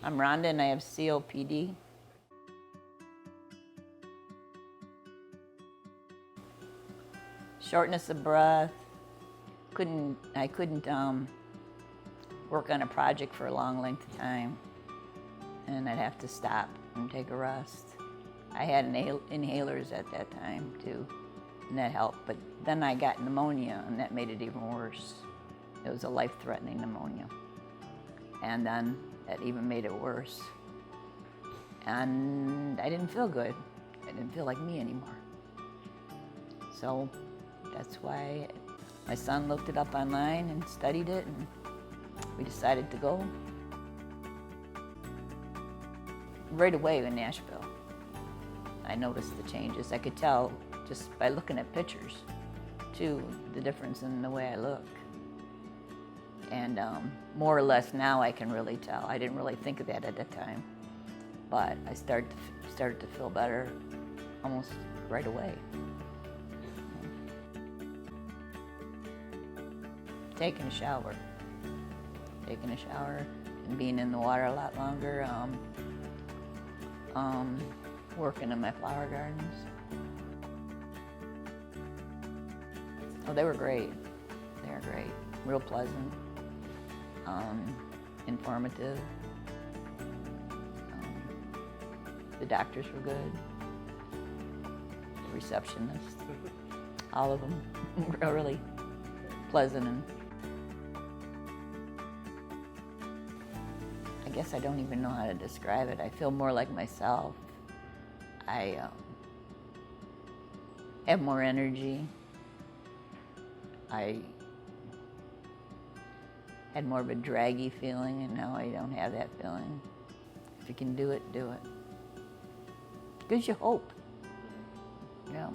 I'm Rhonda and I have COPD. Shortness of breath. I couldn't work on a project for a long length of time, and I'd have to stop and take a rest. I had inhalers at that time too, and that helped. But then I got pneumonia, and that made it even worse. It was a life-threatening pneumonia, and then that even made it worse. And I didn't feel good. I didn't feel like me anymore. So that's why my son looked it up online and studied it, and we decided to go. Right away in Nashville, I noticed the changes. I could tell just by looking at pictures, too, the difference in the way I look. And more or less now I can really tell. I didn't really think of that at that time, but I started to feel better almost right away. Taking a shower and being in the water a lot longer, working in my flower gardens. Oh, they were great. They were great, real pleasant, informative. The doctors were good, the receptionist, all of them were really pleasant. And I guess I don't even know how to describe it. I feel more like myself. I have more energy. I had more of a draggy feeling, and now I don't have that feeling. If you can do it, do it. Gives you hope. Yeah.